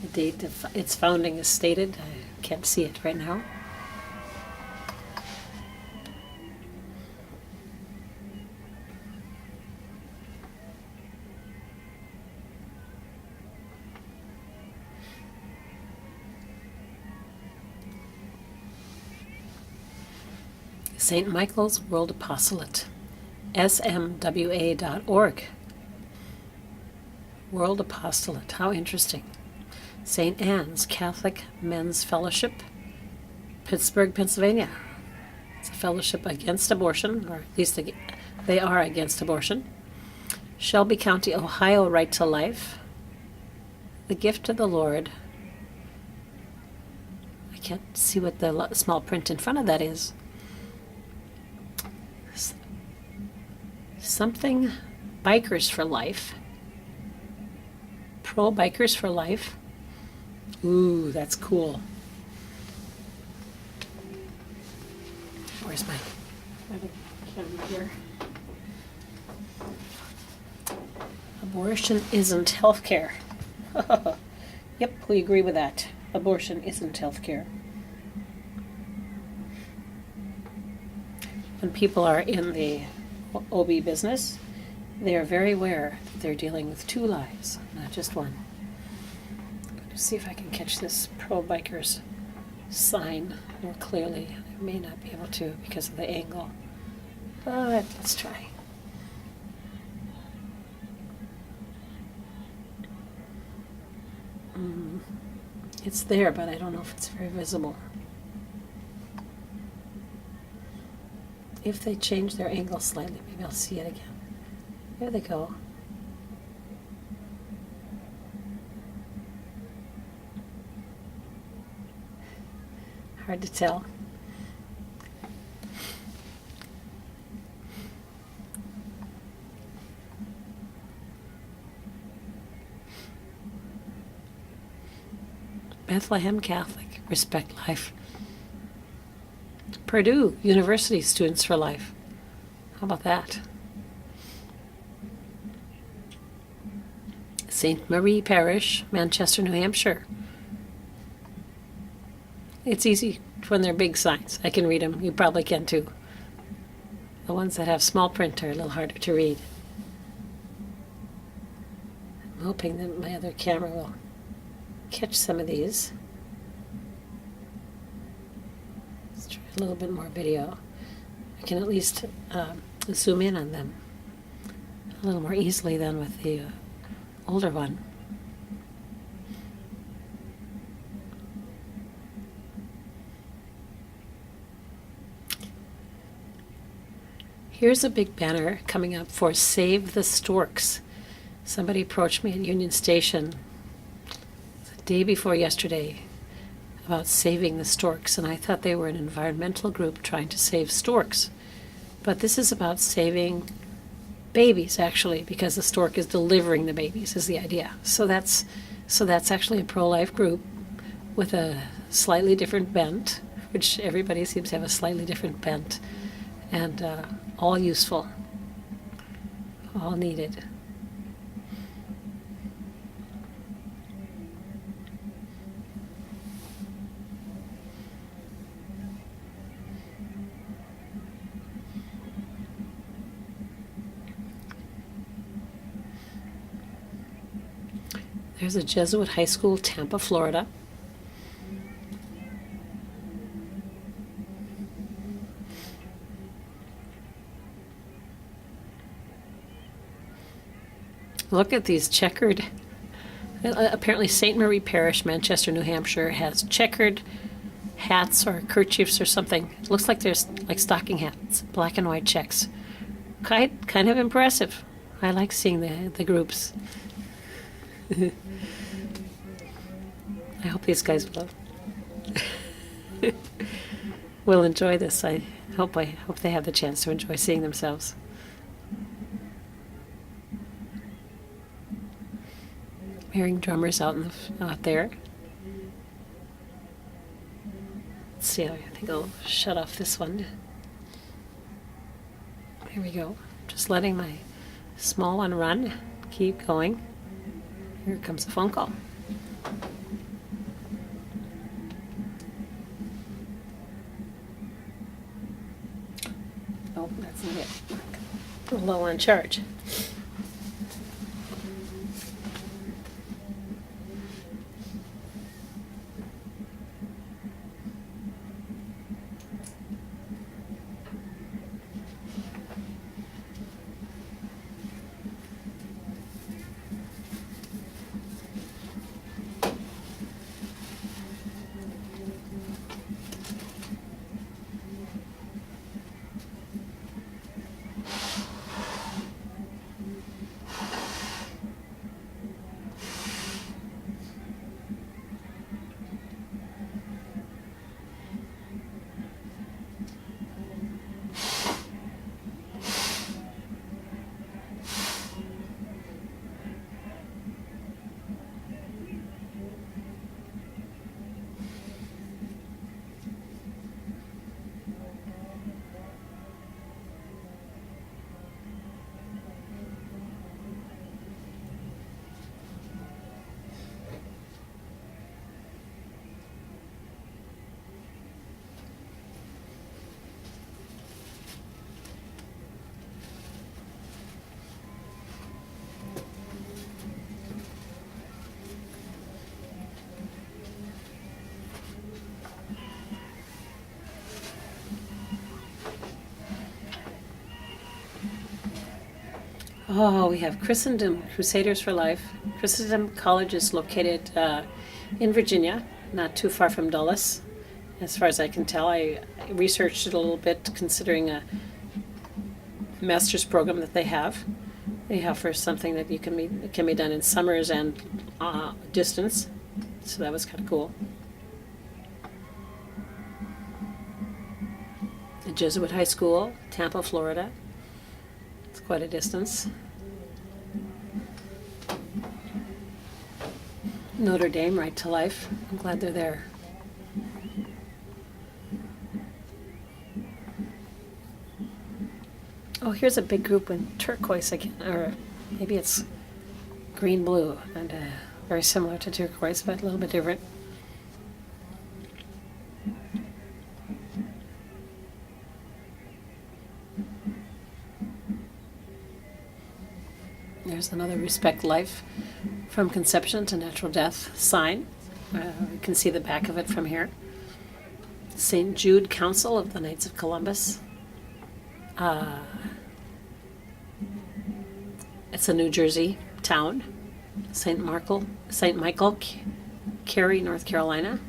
The date of its founding is stated. I can't see it right now. St. Michael's World Apostolate, smwa.org. World Apostolate, how interesting. St. Anne's Catholic Men's Fellowship, Pittsburgh, Pennsylvania. It's a fellowship against abortion, or at least they are against abortion. Shelby County, Ohio, Right to Life. The Gift of the Lord. I can't see what the small print in front of that is. Something Bikers for Life. Pro Bikers for Life. Ooh, that's cool. Where's my camera here? Abortion isn't healthcare. Yep, we agree with that. Abortion isn't healthcare. When people are in the OB business, they are very aware that they're dealing with two lives, not just one. I'm going to see if I can catch this Pro Bikers sign more clearly. I may not be able to because of the angle, but let's try. It's there, but I don't know if it's very visible. If they change their angle slightly, maybe I'll see it again. There they go. Hard to tell. Bethlehem Catholic, Respect Life. Purdue University, Students for Life. How about that? St. Marie Parish, Manchester, New Hampshire. It's easy when they're big signs. I can read them. You probably can too. The ones that have small print are a little harder to read. I'm hoping that my other camera will catch some of these. Let's try a little bit more video. I can at least zoom in on them a little more easily than with the older one. Here's a big banner coming up for Save the Storks. Somebody approached me at Union Station the day before yesterday about saving the storks, and I thought they were an environmental group trying to save storks. But this is about saving babies, actually, because the stork is delivering the babies, is the idea. So that's actually a pro-life group with a slightly different bent, which everybody seems to have a slightly different bent, and all useful, all needed. There's a Jesuit high school, Tampa, Florida. Look at these checkered. Apparently St. Marie Parish, Manchester, New Hampshire, has checkered hats or kerchiefs or something. It looks like there's like stocking hats, black and white checks. Kind of impressive. I like seeing the groups. I hope these guys will enjoy this. I hope they have the chance to enjoy seeing themselves. I'm hearing drummers out there. Let's see. I think I'll shut off this one. Here we go. Just letting my small one run. Keep going. Here comes a phone call. Okay. Low on charge. Oh, we have Christendom Crusaders for Life. Christendom College is located in Virginia, not too far from Dulles, as far as I can tell. I researched it a little bit, considering a master's program that they have. They offer something that can be done in summers and distance, so that was kind of cool. The Jesuit High School, Tampa, Florida. It's quite a distance. Notre Dame, Right to Life. I'm glad they're there. Oh, here's a big group in turquoise again, or maybe it's green-blue, and very similar to turquoise, but a little bit different. There's another Respect Life from Conception to Natural Death sign. You can see the back of it from here. St. Jude Council of the Knights of Columbus. It's a New Jersey town. St. Michael, Cary, North Carolina.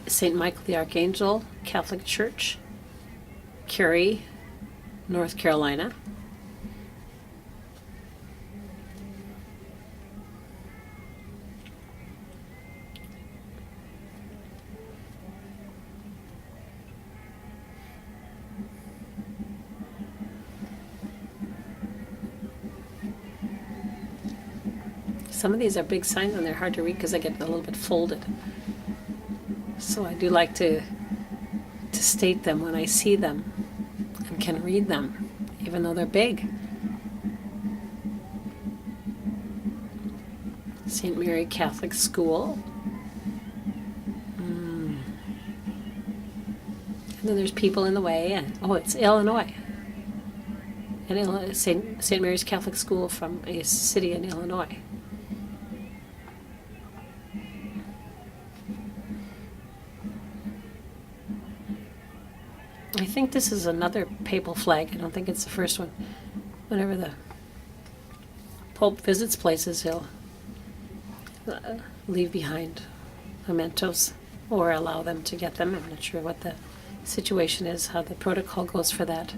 St. Michael the Archangel Catholic Church, Cary, North Carolina. Some of these are big signs and they're hard to read because they get a little bit folded. So I do like to state them when I see them and can read them, even though they're big. St. Mary Catholic School. And then there's people in the way, and it's Illinois. And St. Mary's Catholic School from a city in Illinois. I think this is another papal flag. I don't think it's the first one. Whenever the Pope visits places, he'll leave behind mementos or allow them to get them. I'm not sure what the situation is, how the protocol goes for that.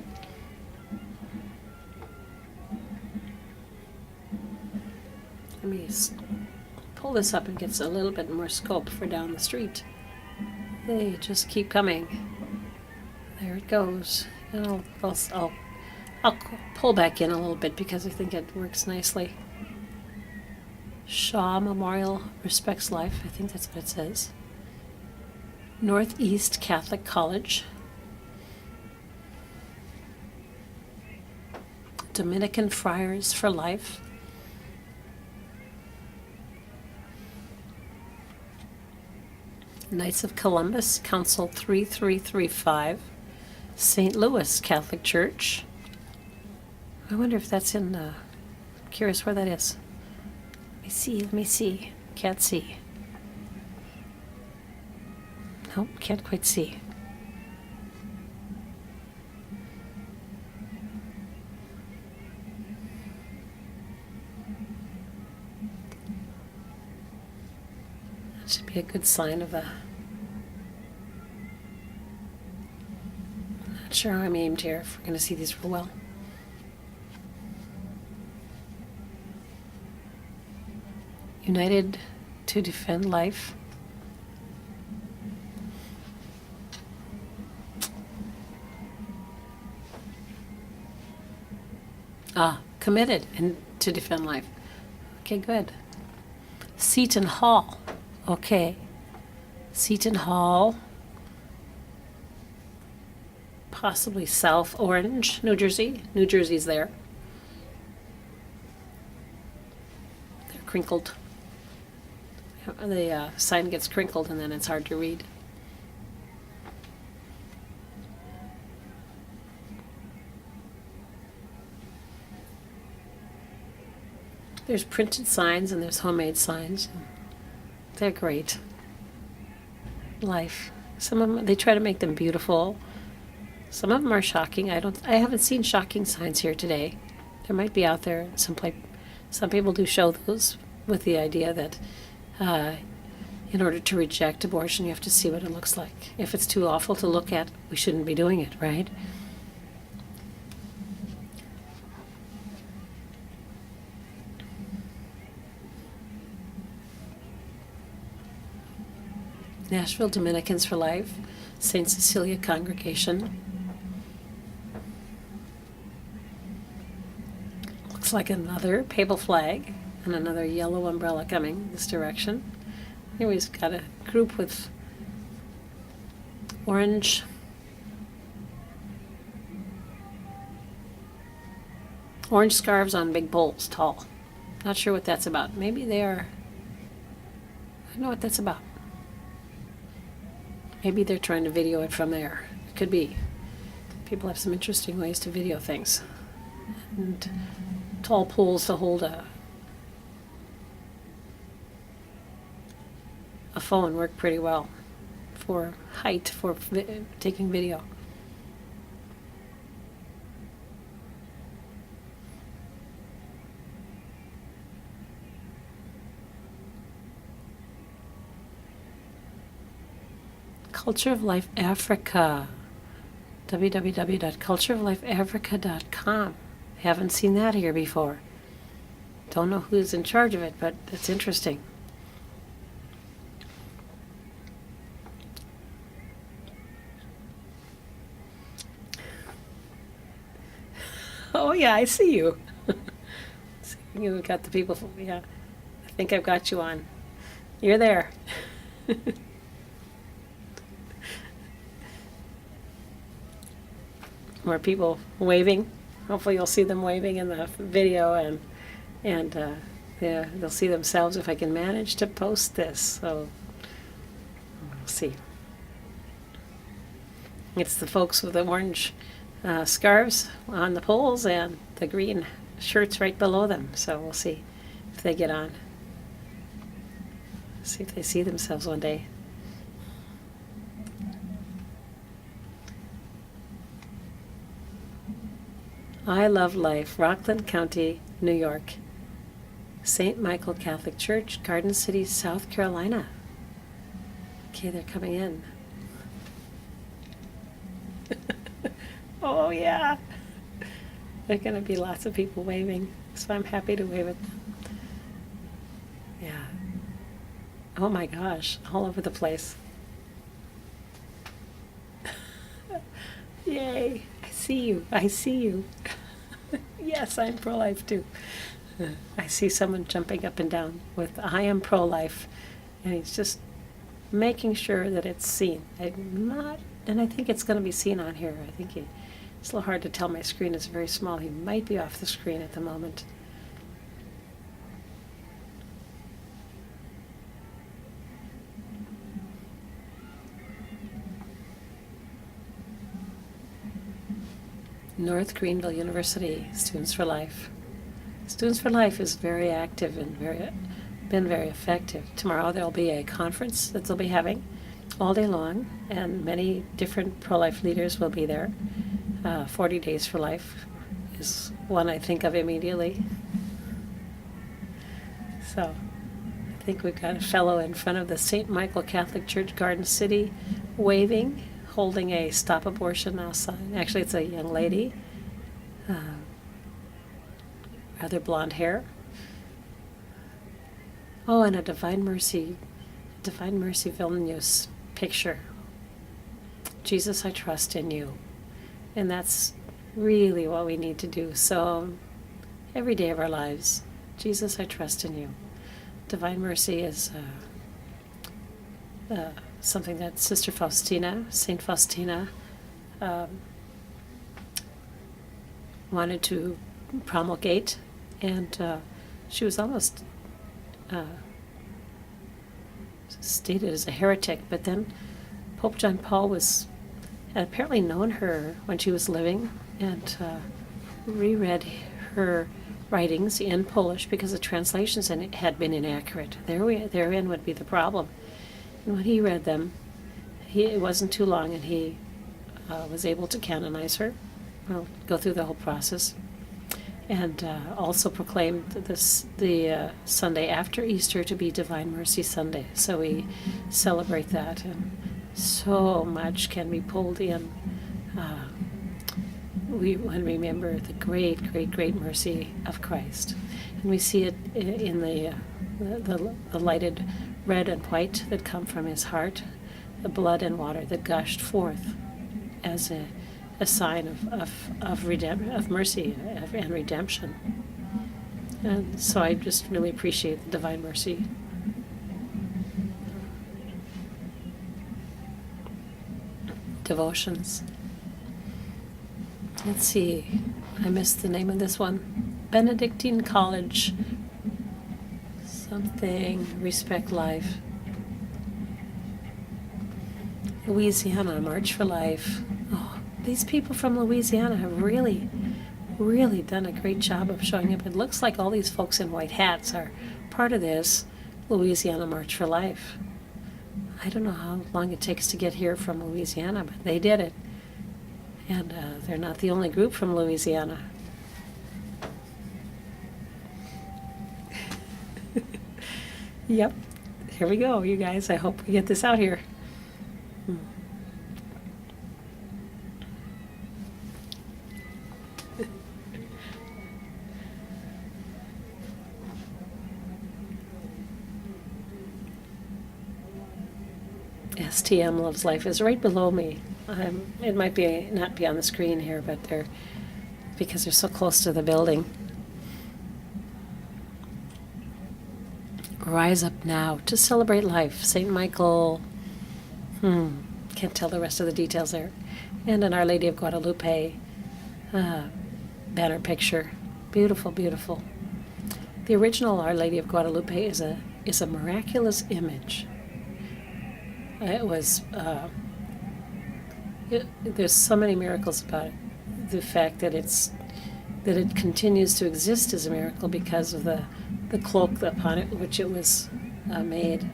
Let me pull this up and get a little bit more scope for down the street. They just keep coming. There it goes. And I'll pull back in a little bit because I think it works nicely. Shaw Memorial Respects Life. I think that's what it says. Northeast Catholic College. Dominican Friars for Life. Knights of Columbus, Council 3335. St. Louis Catholic Church. I wonder if that's in, curious where that is. Let me see. Can't see. Nope, can't quite see. That should be a good sign of a... Not sure how I'm aimed here, if we're going to see these real well. United to Defend Life. Committed and to defend life. Okay, good. Seton Hall. Okay. Seton Hall. Possibly South Orange, New Jersey. New Jersey's there. They're crinkled. The sign gets crinkled and then it's hard to read. There's printed signs and there's homemade signs. They're great. Life. Some of them, they try to make them beautiful. Some of them are shocking. I haven't seen shocking signs here today. There might be out there someplace. Some people do show those with the idea that in order to reject abortion, you have to see what it looks like. If it's too awful to look at, we shouldn't be doing it, right? Nashville Dominicans for Life, St. Cecilia Congregation. Looks like another papal flag and another yellow umbrella coming this direction. Here we've got a group with orange scarves on big poles, tall. Not sure what that's about. Maybe they are, I don't know what that's about. Maybe they're trying to video it from there. It could be. People have some interesting ways to video things. And tall poles to hold a phone work pretty well for height, for taking video. Culture of Life Africa. www.cultureoflifeafrica.com. Haven't seen that here before. Don't know who's in charge of it, but it's interesting. Oh yeah, I see you. You've got the people from, yeah. I think I've got you on. You're there. More people waving. Hopefully you'll see them waving in the video, and yeah, they'll see themselves if I can manage to post this. So we'll see. It's the folks with the orange scarves on the poles and the green shirts right below them. So we'll see if they get on. See if they see themselves one day. I Love Life, Rockland County, New York. St. Michael Catholic Church, Garden City, South Carolina. Okay, they're coming in. Oh, yeah. There are going to be lots of people waving, so I'm happy to wave at them. Yeah. Oh my gosh, all over the place. Yay. I see you. I see you. Yes, I'm pro-life too. I see someone jumping up and down with I am pro-life, and he's just making sure that it's seen. And I think it's going to be seen on here. I think It's a little hard to tell. My screen is very small. He might be off the screen at the moment. North Greenville University, Students for Life. Students for Life is very active and been very effective. Tomorrow there'll be a conference that they'll be having all day long, and many different pro-life leaders will be there. 40 Days for Life is one I think of immediately. So I think we've got a fellow in front of the St. Michael Catholic Church, Garden City, waving, holding a Stop Abortion Now sign. Actually, it's a young lady, rather blonde hair. Oh, and a Divine Mercy Vilnius picture. Jesus, I trust in you. And that's really what we need to do. So every day of our lives, Jesus, I trust in you. Divine Mercy is something that Sister Faustina, Saint Faustina, wanted to promulgate, and she was almost stated as a heretic, but then Pope John Paul had apparently known her when she was living, and reread her writings in Polish because the translations in it had been inaccurate. Therein would be the problem. And when he read them, it wasn't too long, and he was able to canonize her, go through the whole process, and also proclaimed the Sunday after Easter to be Divine Mercy Sunday. So we celebrate that, and so much can be pulled in. We remember the great, great, great mercy of Christ, and we see it in the lighted red and white that come from his heart, the blood and water that gushed forth as a sign of mercy and redemption. And so I just really appreciate the Divine Mercy. Devotions. Let's see, I missed the name of this one. Benedictine College. Something, Respect Life. Louisiana, March for Life. Oh, these people from Louisiana have really, really done a great job of showing up. It looks like all these folks in white hats are part of this Louisiana March for Life. I don't know how long it takes to get here from Louisiana, but they did it. And they're not the only group from Louisiana. Yep. Here we go, you guys. I hope we get this out here. STM Loves Life is right below me. It might not be on the screen here, but because they're so close to the building. Rise Up Now to Celebrate Life. St. Michael. Can't tell the rest of the details there. And an Our Lady of Guadalupe banner picture. Beautiful, beautiful. The original Our Lady of Guadalupe is a miraculous image. It was. There's so many miracles about it. The fact that it continues to exist is a miracle because of the cloak upon it which it was made.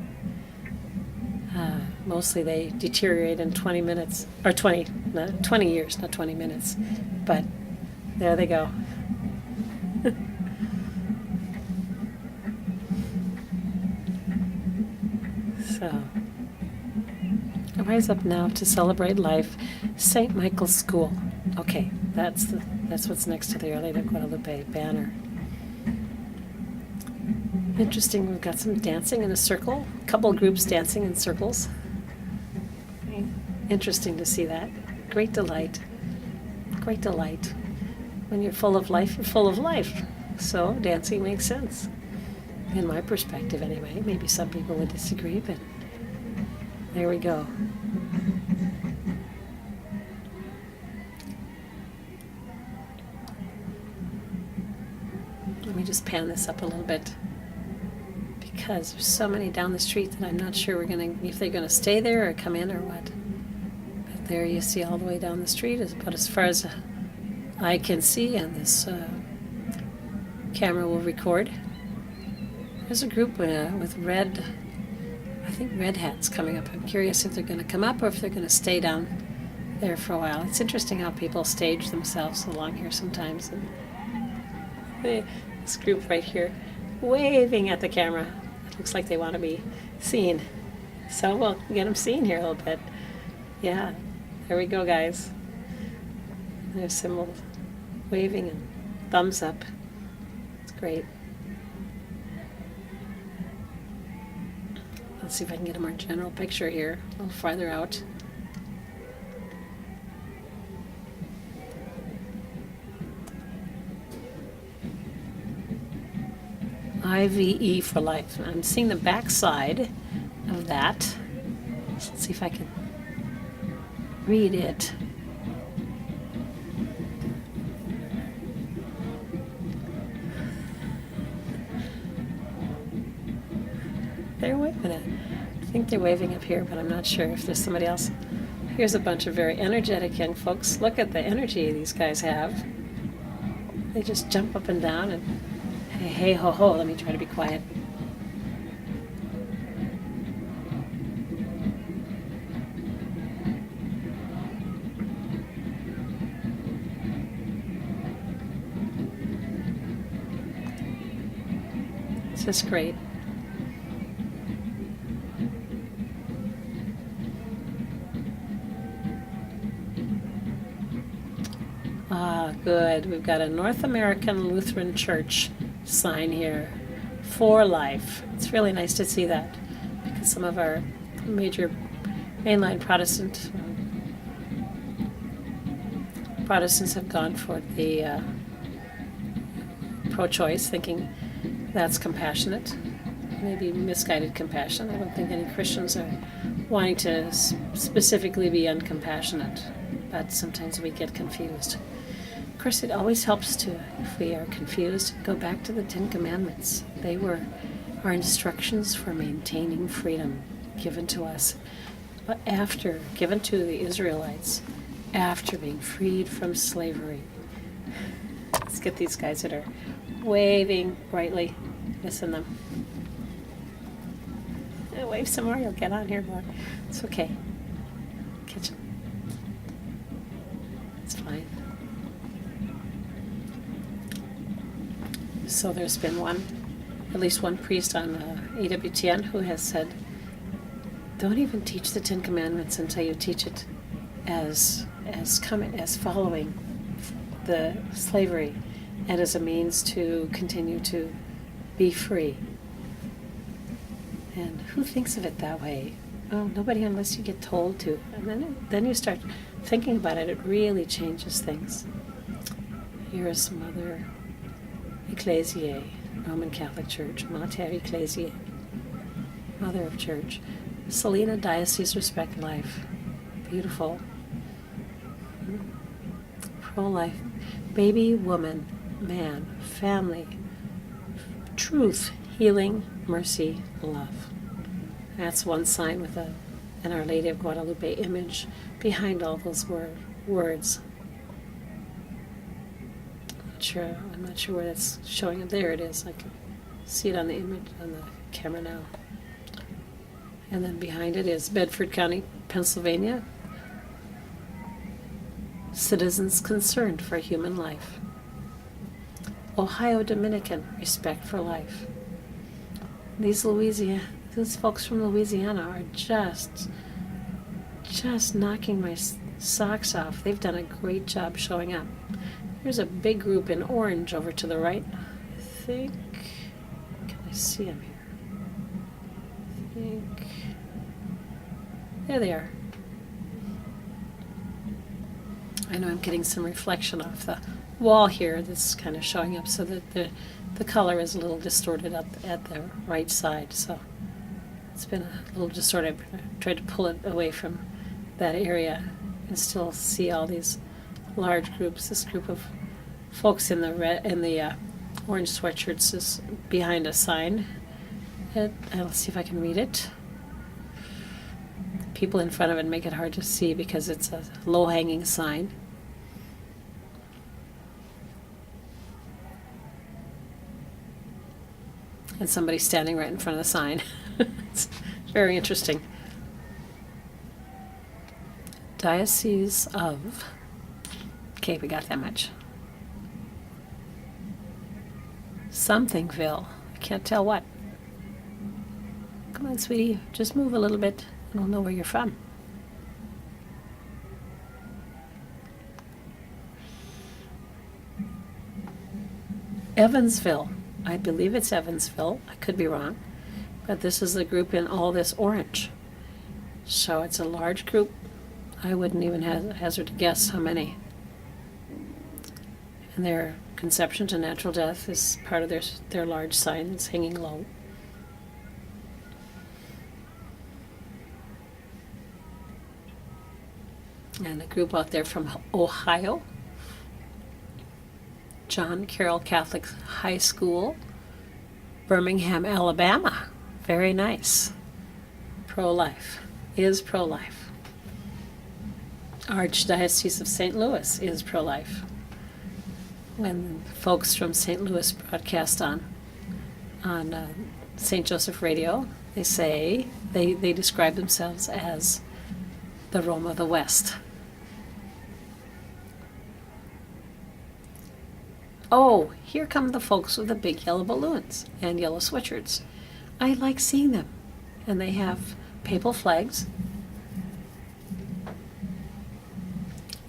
Mostly they deteriorate in 20 minutes, or 20 years, not 20 minutes. But there they go. So, Rise Up Now to Celebrate Life, St. Michael's School. Okay, that's what's next to the Our Lady of Guadalupe banner. Interesting, we've got some dancing in a circle, a couple groups dancing in circles. Interesting to see that. Great delight. Great delight. When you're full of life, you're full of life. So dancing makes sense. In my perspective anyway. Maybe some people would disagree, but there we go. just pan this up a little bit because there's so many down the street that I'm not sure if they're gonna stay there or come in or what. But there you see all the way down the street is about as far as I can see, and this camera will record. There's a group with red hats coming up. I'm curious if they're going to come up or if they're going to stay down there for a while. It's interesting how people stage themselves along here sometimes. And this group right here waving at the camera. It looks like they want to be seen. So we'll get them seen here a little bit. Yeah, there we go, guys. There's some waving and thumbs up. It's great. Let's see if I can get a more general picture here, a little farther out. IVE for life. I'm seeing the back side of that. Let's see if I can read it. They're waving it. I think they're waving up here, but I'm not sure if there's somebody else. Here's a bunch of very energetic young folks. Look at the energy these guys have. They just jump up and down and hey, hey, ho, ho. Let me try to be quiet. It's just great. Good. We've got a North American Lutheran Church sign here for life. It's really nice to see that because some of our major mainline Protestants have gone for the pro-choice, thinking that's compassionate, maybe misguided compassion. I don't think any Christians are wanting to specifically be uncompassionate, but sometimes we get confused. Of course, it always helps to, if we are confused, go back to the Ten Commandments. They were our instructions for maintaining freedom given to us, given to the Israelites after being freed from slavery. Let's get these guys that are waving brightly. Missing them. Wave some more, you'll get on here more. It's okay. Catch them. It's fine. So there's been at least one priest on AWTN who has said, don't even teach the Ten Commandments until you teach it as following the slavery and as a means to continue to be free. And who thinks of it that way? Oh, nobody unless you get told to. And then you start thinking about it. It really changes things. Here's Mother Ecclesiae, Roman Catholic Church, Mater Ecclesiae, Mother of Church. Salina Diocese Respect Life. Beautiful. Pro-life. Baby, woman, man, family, truth, healing, mercy, love. That's one sign with an Our Lady of Guadalupe image behind all those words. I'm not sure where that's showing up. There it is. I can see it on the image on the camera now. And then behind it is Bedford County, Pennsylvania. Citizens concerned for human life. Ohio Dominican, respect for life. These folks from Louisiana are just knocking my socks off. They've done a great job showing up. There's a big group in orange over to the right. I think, can I see them here? There they are. I know I'm getting some reflection off the wall here that's kind of showing up so that the color is a little distorted up at the right side. So it's been a little distorted. I tried to pull it away from that area and still see all these large groups. This group of folks in the orange sweatshirts is behind a sign. Let's see if I can read it. People in front of it make it hard to see because it's a low-hanging sign. And somebody standing right in front of the sign. It's very interesting. Diocese of... Okay, we got that much. Somethingville. I can't tell what. Come on, sweetie. Just move a little bit and I'll know where you're from. Evansville. I believe it's Evansville. I could be wrong. But this is the group in all this orange. So it's a large group. I wouldn't even hazard to guess how many. And their conception to natural death is part of their large signs hanging low. And a group out there from Ohio. John Carroll Catholic High School, Birmingham, Alabama. Very nice. Pro-life is pro-life. Archdiocese of St. Louis is pro-life. When folks from St. Louis broadcast on St. Joseph Radio, they say they describe themselves as the Rome of the West. Oh, here come the folks with the big yellow balloons and yellow sweatshirts. I like seeing them. And they have papal flags.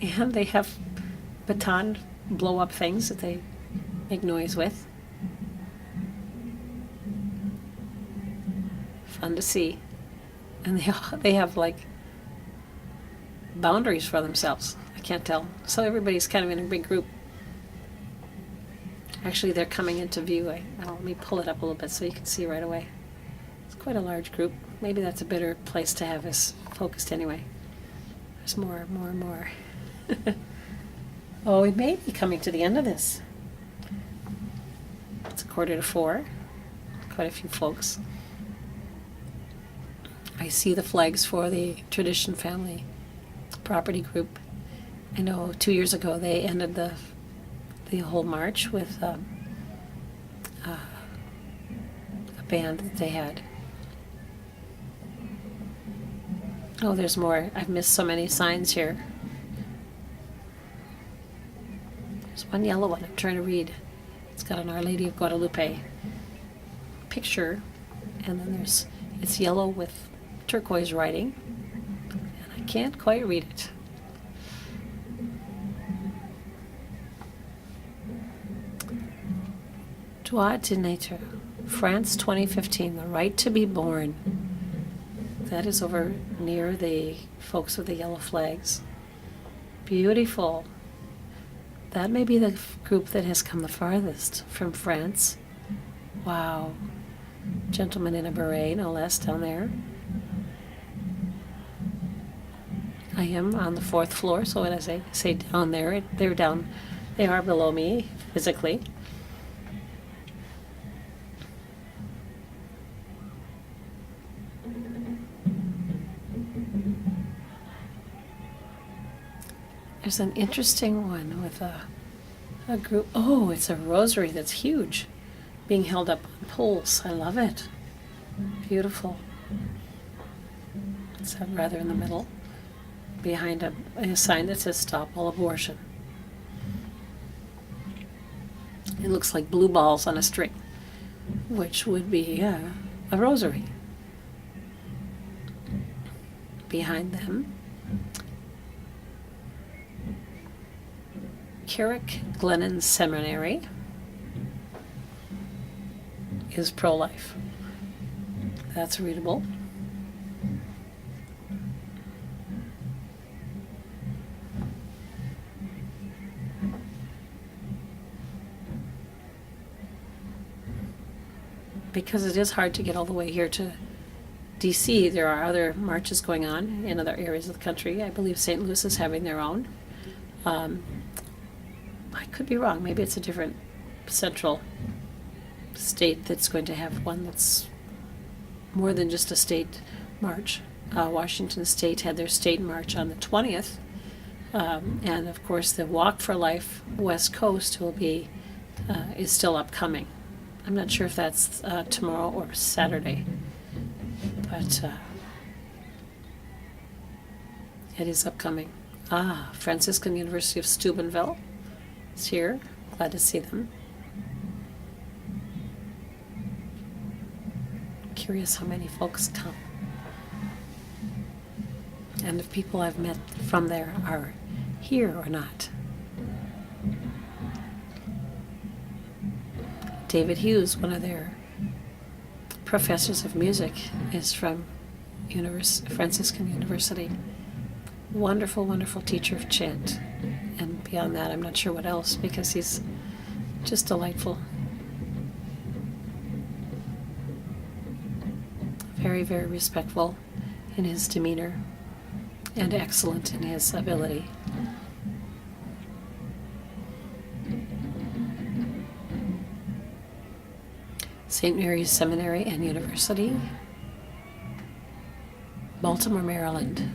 And they have baton blow-up things that they make noise with. Fun to see. And they have like boundaries for themselves. I can't tell. So everybody's kind of in a big group. Actually, they're coming into view. Let me pull it up a little bit so you can see right away. It's quite a large group. Maybe that's a better place to have this focused anyway. There's more. Oh, we may be coming to the end of this. It's 3:45. Quite a few folks. I see the flags for the Tradition Family Property Group. I know 2 years ago they ended the whole march with a band that they had. Oh, there's more. I've missed so many signs here. There's one yellow one I'm trying to read. It's got an Our Lady of Guadalupe picture, and then it's yellow with turquoise writing, and I can't quite read it. Droit de nature, France 2015, the right to be born. That is over near the folks with the yellow flags. Beautiful. That may be the group that has come the farthest from France. Wow. Gentleman in a beret, no less, down there. I am on the 4th floor, so when I say down there, they are below me physically. There's an interesting one with a group. Oh, it's a rosary that's huge, being held up on poles. I love it. Beautiful. It's rather in the middle, behind a sign that says "Stop All Abortion." It looks like blue balls on a string, which would be a rosary. Behind them, Carrick Glennon Seminary is pro-life. That's readable. Because it is hard to get all the way here to DC, there are other marches going on in other areas of the country. I believe St. Louis is having their own. I could be wrong. Maybe it's a different central state that's going to have one that's more than just a state march. Washington State had their state march on the 20th, and of course the Walk for Life West Coast is still upcoming. I'm not sure if that's tomorrow or Saturday, but it is upcoming. Franciscan University of Steubenville is here. Glad to see them. Curious how many folks come. And if people I've met from there are here or not. David Hughes, one of their professors of music, is from Franciscan University. Wonderful, wonderful teacher of chant. And beyond that, I'm not sure what else, because he's just delightful. Very, very respectful in his demeanor and excellent in his ability. St. Mary's Seminary and University, Baltimore, Maryland.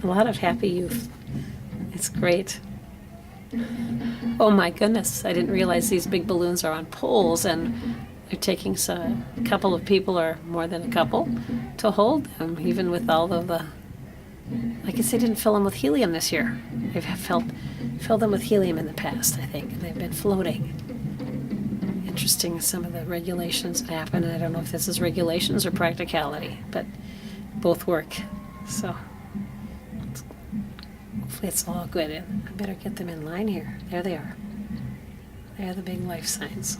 A lot of happy youth. It's great. Oh my goodness, I didn't realize these big balloons are on poles, and they're taking a couple of people, or more than a couple, to hold them, even with all of the... I guess they didn't fill them with helium this year. They've filled them with helium in the past, I think, and they've been floating. Interesting, some of the regulations that happen. I don't know if this is regulations or practicality, but both work. So hopefully it's all good. I better get them in line here. There they are. They're the big life signs.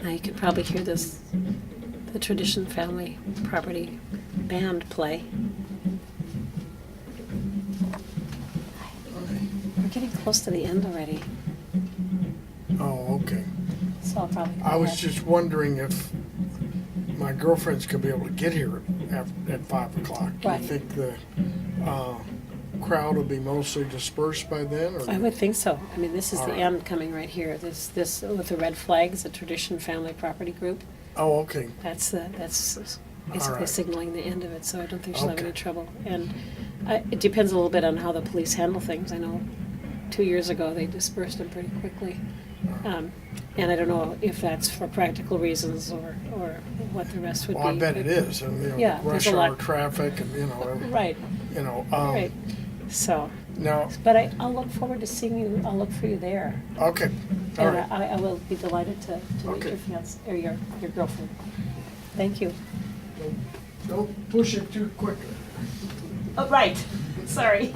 Now you can probably hear the Tradition Family Property band play. We're getting close to the end already. Oh, okay. So I'll probably... I was just wondering if my girlfriends could be able to get here at 5 o'clock. Do Right. you think the crowd will be mostly dispersed by then? Or? I would think so. I mean, this is All the right. end coming right here. This with the red flags, the Tradition Family Property Group. Oh, okay. That's basically All right. signaling the end of it, so I don't think she'll have Okay. any trouble. And it depends a little bit on how the police handle things. I know 2 years ago they dispersed them pretty quickly. And I don't know if that's for practical reasons or what the rest would Well, be. I bet it is. And, Yeah, there's rush a lot- hour traffic and, Right, right. So, Now, but I'll look forward to seeing you. I'll look for you there. okay. All And right. I will be delighted to meet Okay. your fiance, or your girlfriend. Thank you. Don't push it too quickly. Oh, right. Sorry.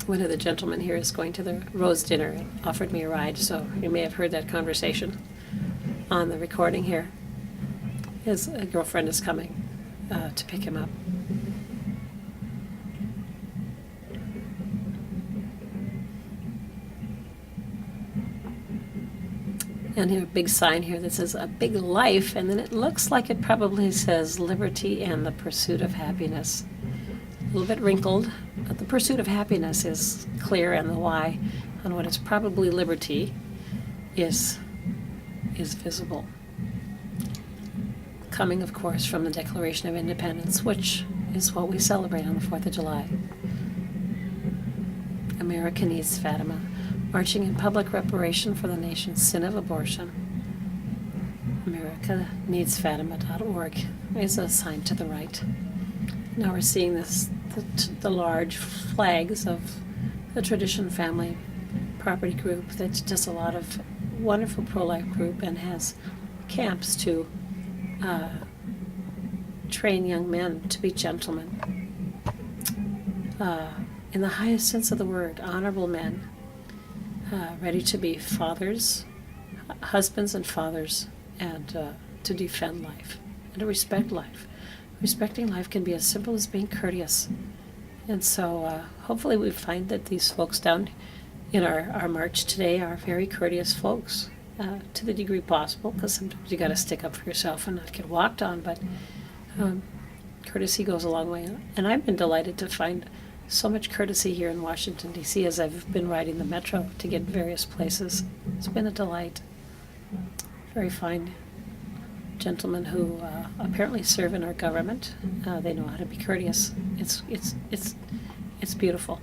One of the gentlemen here is going to the Rose dinner and offered me a ride, so you may have heard that conversation on the recording here. His girlfriend is coming to pick him up. And here, a big sign here that says "A Big Life," and then it looks like it probably says "Liberty and the Pursuit of Happiness." A little bit wrinkled, but the pursuit of happiness is clear, and the why on what is probably liberty is visible. Coming, of course, from the Declaration of Independence, which is what we celebrate on the 4th of July. America needs Fatima, marching in public reparation for the nation's sin of abortion. America needs Fatima.org is a sign to the right. Now we're seeing this the large flags of the Tradition Family Property Group that does a lot of wonderful pro-life group and has camps to train young men to be gentlemen. In the highest sense of the word, honorable men, ready to be fathers, husbands and fathers, and to defend life and to respect life. Respecting life can be as simple as being courteous. And so hopefully we find that these folks down in our march today are very courteous folks to the degree possible, because sometimes you got to stick up for yourself and not get walked on, but courtesy goes a long way. And I've been delighted to find so much courtesy here in Washington, D.C. as I've been riding the metro to get various places. It's been a delight. Very fine gentlemen who apparently serve in our government. They know how to be courteous. It's beautiful.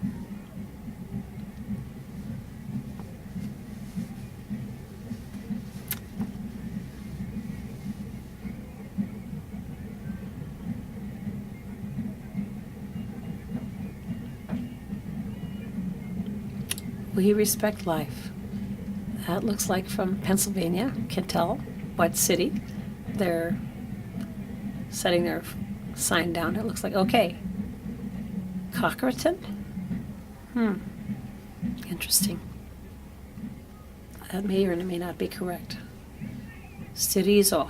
We respect life. That looks like from Pennsylvania. Can't tell what city. They're setting their sign down. It looks like, okay. Cockerton? Interesting. That may or may not be correct. Stirizo.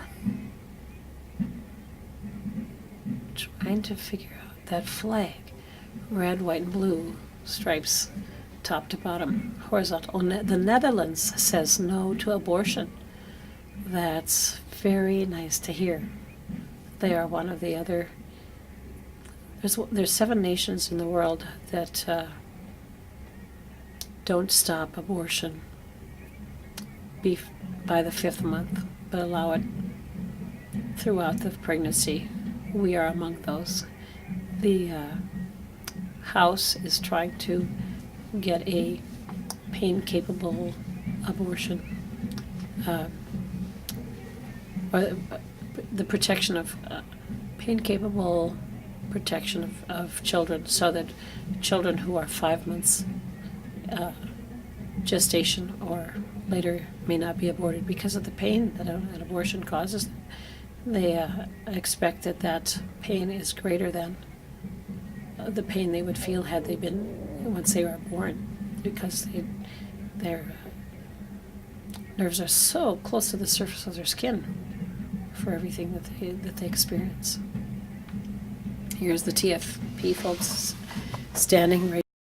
Trying to figure out that flag. Red, white, and blue stripes, top to bottom, horizontal. The Netherlands says no to abortion. That's very nice to hear. They are one of the other. There's 7 nations in the world that don't stop abortion by the 5th month, but allow it throughout the pregnancy. We are among those. The House is trying to get a pain-capable abortion, or the protection of pain-capable protection of children, so that children who are 5 months gestation or later may not be aborted because of the pain that an abortion causes. They expect that pain is greater than the pain they would feel had they been once they were born, because their nerves are so close to the surface of their skin for everything that they experience. Here's the TFP folks standing